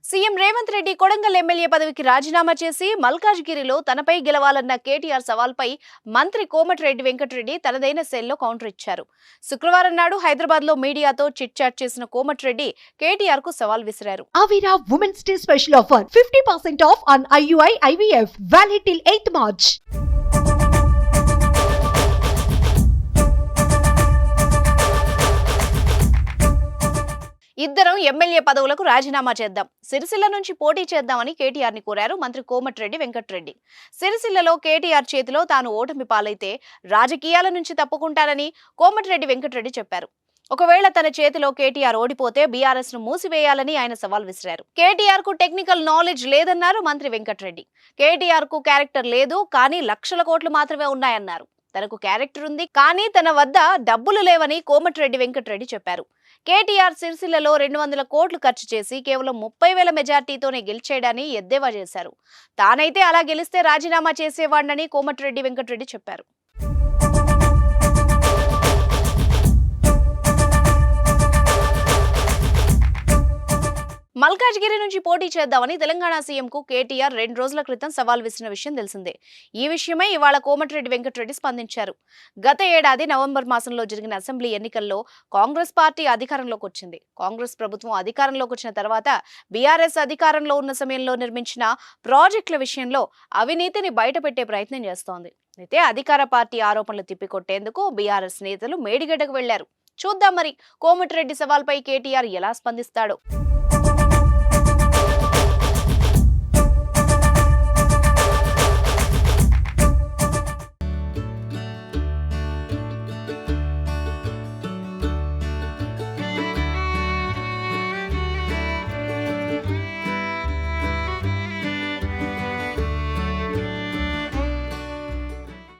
CM Revanth Reddy Kodangal MLA పదవికి రాజీనామా చేసి మల్కాజ్గిరిలో తనపై గెలవాలన్న కేటీఆర్ సవాల్పై మంత్రి కోమటిరెడ్డి వెంకటరెడ్డి తనదైన శైలిలో కౌంటర్ ఇచ్చారు. శుక్రవారం నాడు హైదరాబాద్ లో మీడియాతో చిట్ చాట్ చేసిన కోమటిరెడ్డి కేటీఆర్ కు సవాల్ విసిరారు. Avira Women's Day special offer 50% off on IUI IVF valid till 8th March. ఇద్దరం ఎమ్మెల్యే పదవులకు రాజీనామా చేద్దాం, సిరిసిల్ల నుంచి పోటీ చేద్దామని కేటీఆర్ ని కోరారు మంత్రి కోమటిరెడ్డి వెంకటరెడ్డి. సిరిసిల్లలో కేటీఆర్ చేతిలో తాను ఓటమి పాలైతే రాజకీయాల నుంచి తప్పుకుంటానని కోమటిరెడ్డి వెంకటరెడ్డి చెప్పారు. ఒకవేళ తన చేతిలో కేటీఆర్ ఓడిపోతే బీఆర్ఎస్ ను మూసివేయాలని ఆయన సవాల్ విసిరారు. కేటీఆర్ కు టెక్నికల్ నాలెడ్జ్ లేదన్నారు మంత్రి వెంకటరెడ్డి. కేటీఆర్ కు క్యారెక్టర్ లేదు, కానీ లక్షల కోట్లు మాత్రమే ఉన్నాయన్నారు. తనకు క్యారెక్టర్ ఉంది, కానీ తన వద్ద డబ్బులు లేవని కోమటిరెడ్డి వెంకటరెడ్డి చెప్పారు. కేటీఆర్ సిరిసిల్లలో 200 కోట్లు ఖర్చు చేసి కేవలం 30,000 మెజార్టీతోనే గెలిచేయడాన్ని ఎద్దేవా చేశారు. తానైతే అలా గెలిస్తే రాజీనామా చేసేవాడినని కోమటిరెడ్డి వెంకటరెడ్డి చెప్పారు. మల్కాజ్గిరి నుంచి పోటీ చేద్దామని తెలంగాణ సీఎం కు కేటీఆర్ 2 రోజుల క్రితం సవాల్ విసిరిన విషయం తెలిసిందే. ఈ విషయమై ఇవాళ కోమటిరెడ్డి వెంకటరెడ్డి స్పందించారు. గత ఏడాది నవంబర్ మాసంలో జరిగిన అసెంబ్లీ ఎన్నికల్లో కాంగ్రెస్ పార్టీ అధికారంలోకి వచ్చింది. కాంగ్రెస్ ప్రభుత్వం అధికారంలోకి వచ్చిన తర్వాత బీఆర్ఎస్ అధికారంలో ఉన్న సమయంలో నిర్మించిన ప్రాజెక్టుల విషయంలో అవినీతిని బయటపెట్టే ప్రయత్నం చేస్తోంది. అయితే అధికార పార్టీ ఆరోపణలు తిప్పికొట్టేందుకు బీఆర్ఎస్ నేతలు మేడిగడ్డకు వెళ్లారు. చూద్దాం మరి కోమటిరెడ్డి సవాల్పై కేటీఆర్ ఎలా స్పందిస్తాడో.